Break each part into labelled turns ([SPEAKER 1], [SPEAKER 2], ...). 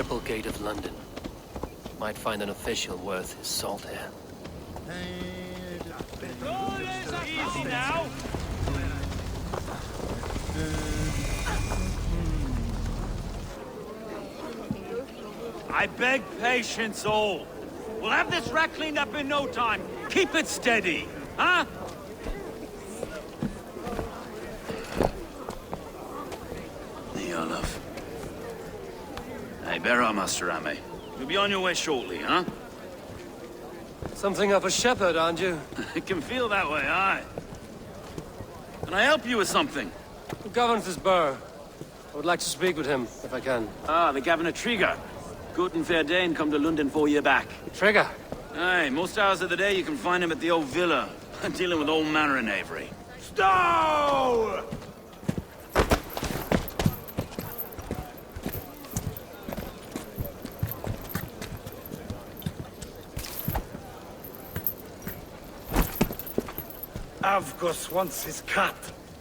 [SPEAKER 1] triple gate of London. Might find an official worth his salt here.
[SPEAKER 2] Easy now! I beg patience, all. We'll have this wreck cleaned up in no time. Keep it steady, huh?
[SPEAKER 3] Olaf. Hey, bear up, Master Ame. You'll be on your way shortly, huh?
[SPEAKER 1] Something of a shepherd, aren't you?
[SPEAKER 3] It can feel that way, aye. Can I help you with something?
[SPEAKER 1] Who governs this burgh? I would like to speak with him, if I can.
[SPEAKER 3] Ah, the Governor Trigger. Good and fair Dane come to London 4 year back.
[SPEAKER 1] Trigger?
[SPEAKER 3] Aye, most hours of the day you can find him at the old villa, dealing with all manner in Avery.
[SPEAKER 2] Stow! Avgus wants his cut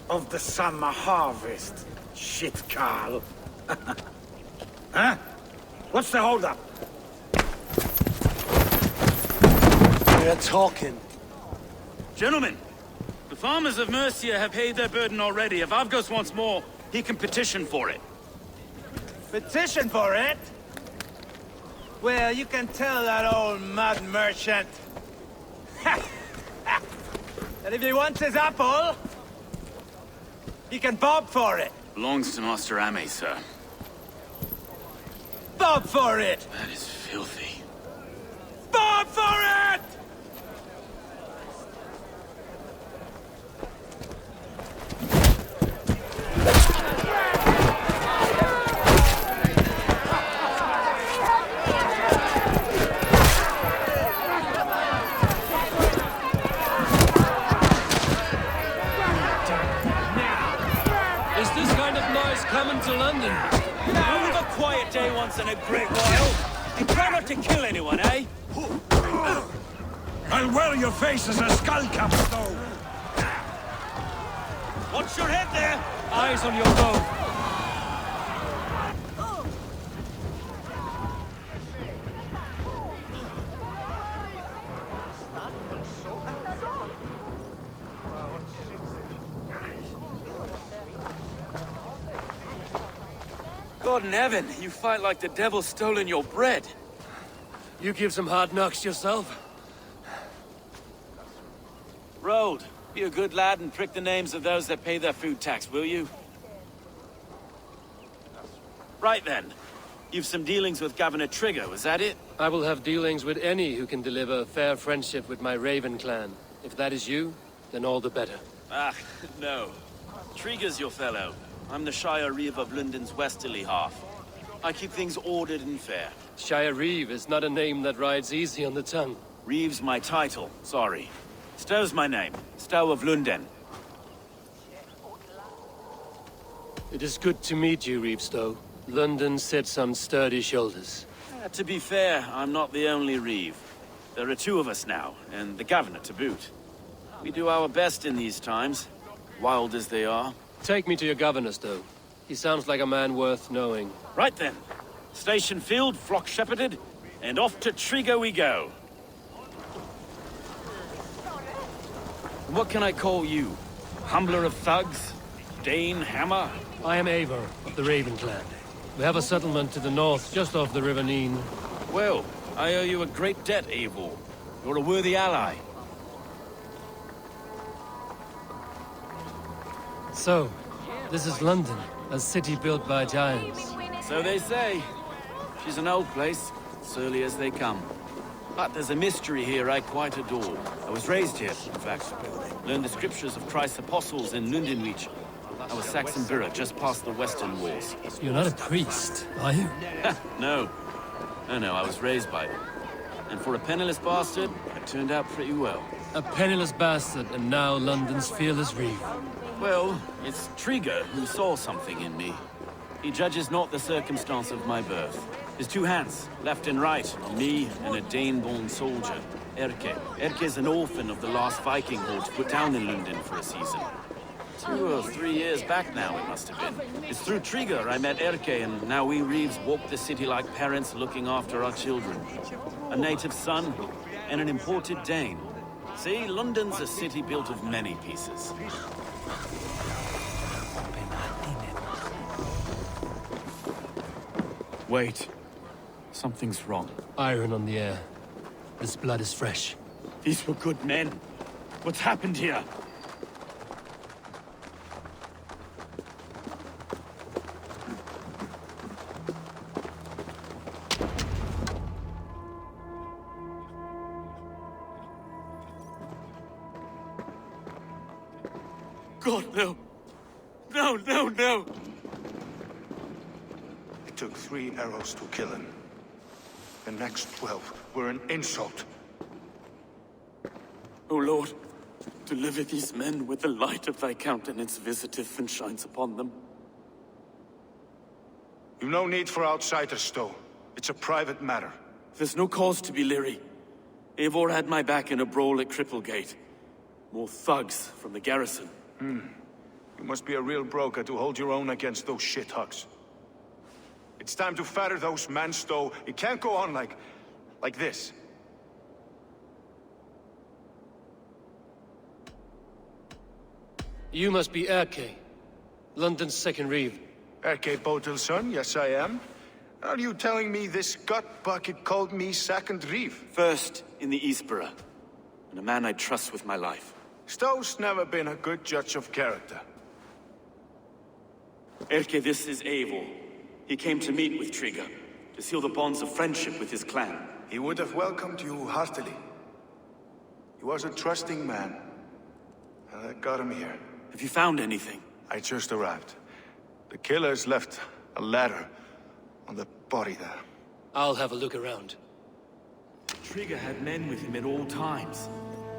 [SPEAKER 2] of the summer harvest. Shit, Carl. Huh? What's the holdup?
[SPEAKER 1] We're talking.
[SPEAKER 3] Gentlemen, the farmers of Mercia have paid their burden already. If Avgus wants more, he can petition for it.
[SPEAKER 2] Petition for it? Well, you can tell that old mud merchant. And if he wants his apple, he can bob for it.
[SPEAKER 3] Belongs to Master Ame, sir.
[SPEAKER 2] Bob for it!
[SPEAKER 3] That is filthy.
[SPEAKER 2] Bob for it!
[SPEAKER 1] Coming to London.
[SPEAKER 2] Have a quiet day once in a great while. And try not to kill anyone, eh?
[SPEAKER 4] I'll wear your face as a skull cap, though.
[SPEAKER 2] Watch your head there!
[SPEAKER 1] Eyes on your bow.
[SPEAKER 3] God in heaven, you fight like the devil's stolen your bread.
[SPEAKER 1] You give some hard knocks yourself.
[SPEAKER 3] Road, be a good lad and prick the names of those that pay their food tax, will you? Right then. You've some dealings with Governor Trigger, was that it?
[SPEAKER 1] I will have dealings with any who can deliver fair friendship with my Raven clan. If that is you, then all the better.
[SPEAKER 3] Ah, no. Trigger's your fellow. I'm the Shire Reeve of London's westerly half. I keep things ordered and fair.
[SPEAKER 1] Shire Reeve is not a name that rides easy on the tongue.
[SPEAKER 3] Reeve's my title, sorry. Stow's my name. Stow of London.
[SPEAKER 1] It is good to meet you, Reeve Stow. London sits on sturdy shoulders.
[SPEAKER 3] To be fair, I'm not the only Reeve. There are two of us now, and the Governor to boot. We do our best in these times, wild as they are.
[SPEAKER 1] Take me to your governor, Stow. He sounds like a man worth knowing.
[SPEAKER 3] Right then. Station filled, flock shepherded, and off to Trigger we go. What can I call you? Humbler of thugs? Dane Hammer?
[SPEAKER 1] I am Eivor, of the Raven clan. We have a settlement to the north, just off the River Nene.
[SPEAKER 3] Well, I owe you a great debt, Eivor. You're a worthy ally.
[SPEAKER 1] So, this is London, a city built by giants.
[SPEAKER 3] So they say. She's an old place, surly as they come. But there's a mystery here I quite adore. I was raised here, in fact. Learned the scriptures of Christ's apostles in Lundenreach. I was Saxon borough just past the western walls.
[SPEAKER 1] You're not a priest, are you?
[SPEAKER 3] No. No, I was raised by them. And for a penniless bastard, it turned out pretty well.
[SPEAKER 1] A penniless bastard, and now London's fearless Reeve.
[SPEAKER 3] Well, it's Trigger who saw something in me. He judges not the circumstance of my birth. His two hands, left and right, on me and a Dane-born soldier, Erke. Erke's an orphan of the last Viking horde put down in London for a season. 2 or 3 years back now, it must have been. It's through Trigger I met Erke, and now we Reeves walk the city like parents looking after our children. A native son, and an imported Dane. See, London's a city built of many pieces. Wait. Something's wrong.
[SPEAKER 1] Iron on the air. This blood is fresh.
[SPEAKER 3] These were good men. What's happened here? God, no. No, no, no!
[SPEAKER 5] It took 3 arrows to kill him. The next 12 were an insult.
[SPEAKER 3] O Lord, deliver these men with the light of thy countenance visiteth and shines upon them.
[SPEAKER 5] You've no need for outsiders, Stowe. It's a private matter.
[SPEAKER 3] There's no cause to be leery. Eivor had my back in a brawl at Cripplegate. More thugs from the garrison.
[SPEAKER 5] You must be a real broker to hold your own against those shithugs. It's time to fetter those men, Stowe. It can't go on like this.
[SPEAKER 1] You must be Erke, London's second reeve.
[SPEAKER 5] Erke Botil's son, yes I am. Are you telling me this gut bucket called me second reeve?
[SPEAKER 3] First in the Eastborough, and a man I trust with my life.
[SPEAKER 5] Stowe's never been a good judge of character.
[SPEAKER 3] Erke, this is Eivor. He came to meet with Trigger, to seal the bonds of friendship with his clan.
[SPEAKER 5] He would have welcomed you heartily. He was a trusting man. And I got him here.
[SPEAKER 3] Have you found anything?
[SPEAKER 5] I just arrived. The killers left a ladder on the body there.
[SPEAKER 1] I'll have a look around.
[SPEAKER 3] Trigger had men with him at all times.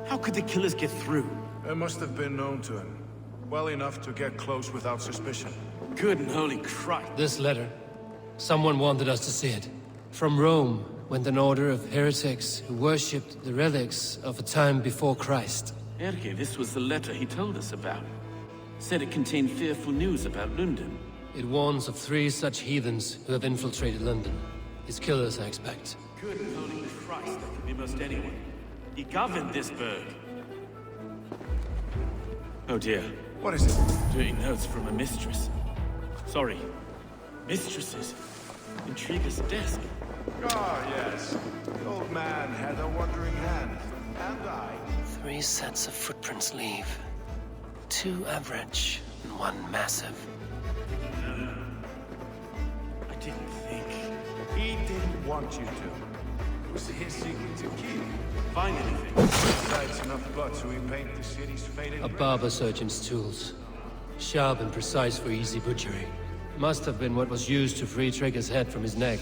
[SPEAKER 3] How could the killers get through?
[SPEAKER 5] They must have been known to him. Well enough to get close without suspicion.
[SPEAKER 3] Good and holy Christ.
[SPEAKER 1] This letter. Someone wanted us to see it. From Rome went an order of heretics who worshipped the relics of a time before Christ.
[SPEAKER 3] Erke, this was the letter he told us about. Said it contained fearful news about London.
[SPEAKER 1] It warns of 3 such heathens who have infiltrated London. His killers, I expect.
[SPEAKER 3] Good and holy Christ, that could be most anyone. He governed this burg. Oh dear.
[SPEAKER 5] What is it?
[SPEAKER 3] Doing notes from a mistress. Sorry. Mistresses. In Trigger's desk.
[SPEAKER 5] Ah, yes. The old man had a wandering hand. And I.
[SPEAKER 1] 3 sets of footprints leave. 2 average and 1 massive.
[SPEAKER 3] I didn't think.
[SPEAKER 5] He didn't want you to. It was his secret to keep.
[SPEAKER 3] Find anything?
[SPEAKER 5] Besides enough blood so he paint the city's faded.
[SPEAKER 1] A barber surgeon's tools. Sharp and precise for easy butchery. Must have been what was used to free Trigger's head from his neck.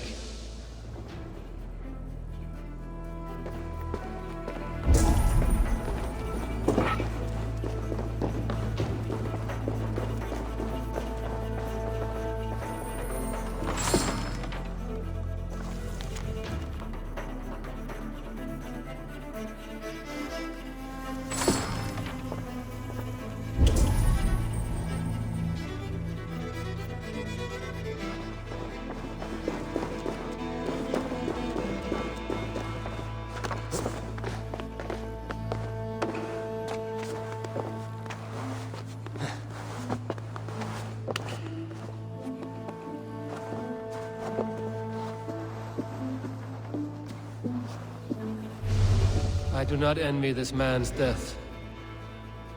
[SPEAKER 1] I do not envy this man's death.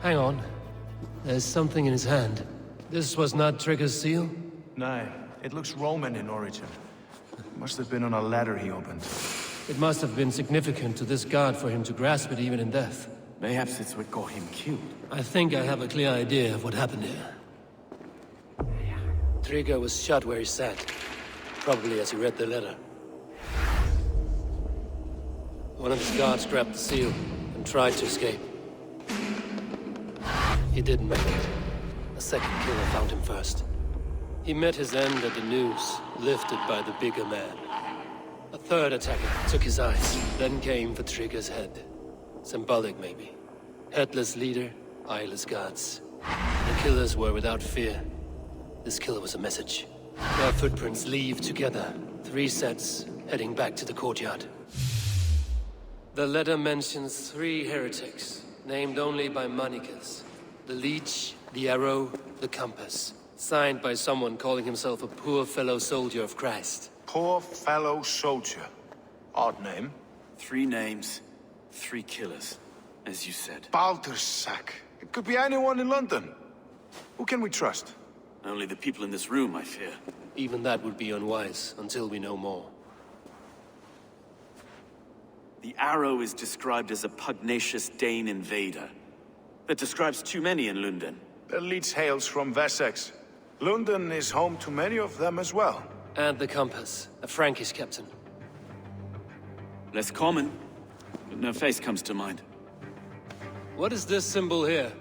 [SPEAKER 1] Hang on. There's something in his hand. This was not Trigger's seal?
[SPEAKER 5] No, it looks Roman in origin. Must have been on a ladder he opened.
[SPEAKER 1] It must have been significant to this god for him to grasp it even in death.
[SPEAKER 3] Mayhaps it's what got him killed.
[SPEAKER 1] I think I have a clear idea of what happened here. Trigger was shot where he sat. Probably as he read the letter. One of his guards grabbed the seal and tried to escape. He didn't make it. A second killer found him first. He met his end at the noose, lifted by the bigger man. A third attacker took his eyes, then came for Trigger's head. Symbolic, maybe. Headless leader, eyeless guards. The killers were without fear. This killer was a message. Their footprints leave together. 3 sets, heading back to the courtyard. The letter mentions 3 heretics, named only by monikers. The Leech, the Arrow, the Compass. Signed by someone calling himself a poor fellow soldier of Christ.
[SPEAKER 5] Poor fellow soldier. Odd name.
[SPEAKER 3] 3 names, 3 killers, as you said.
[SPEAKER 5] Baldersack. It could be anyone in London. Who can we trust?
[SPEAKER 3] Only the people in this room, I fear.
[SPEAKER 1] Even that would be unwise, until we know more.
[SPEAKER 3] The Arrow is described as a pugnacious Dane invader. That describes too many in London.
[SPEAKER 5] The Leech hails from Wessex. London is home to many of them as well.
[SPEAKER 1] And the Compass, a Frankish captain.
[SPEAKER 3] Less common, but no face comes to mind.
[SPEAKER 1] What is this symbol here?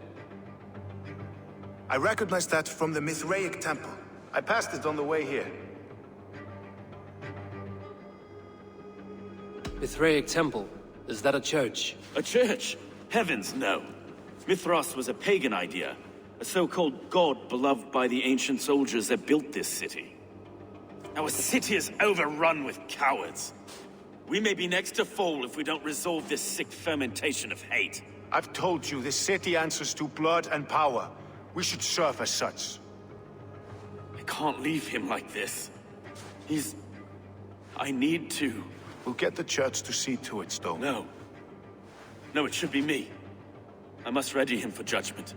[SPEAKER 5] I recognize that from the Mithraic temple. I passed it on the way here.
[SPEAKER 1] Mithraic temple? Is that a church?
[SPEAKER 3] A church? Heavens, no. Mithras was a pagan idea. A so-called god beloved by the ancient soldiers that built this city. Our city is overrun with cowards. We may be next to fall if we don't resolve this sick fermentation of hate.
[SPEAKER 5] I've told you, this city answers to blood and power. We should serve as such.
[SPEAKER 3] I can't leave him like this. I need to.
[SPEAKER 5] We'll get the church to see to it, Stone.
[SPEAKER 3] No. No, it should be me. I must ready him for judgment.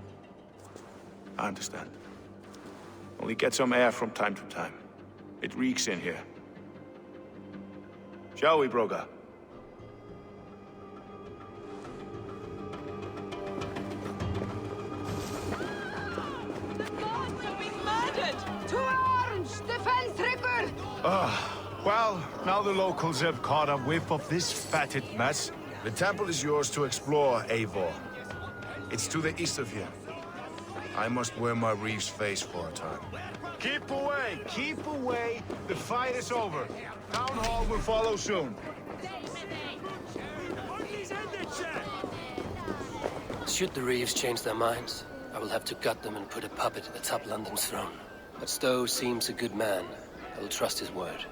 [SPEAKER 5] I understand. Only get some air from time to time. It reeks in here. Shall we, Broga?
[SPEAKER 4] Well, now the locals have caught a whiff of this fatted mess.
[SPEAKER 6] The temple is yours to explore, Eivor. It's to the east of here. I must wear my Reeve's face for a time.
[SPEAKER 4] Keep away! Keep away! The fight is over. Town Hall will follow soon.
[SPEAKER 1] Should the Reeves change their minds, I will have to gut them and put a puppet atop London's throne. But Stowe seems a good man. I will trust his word.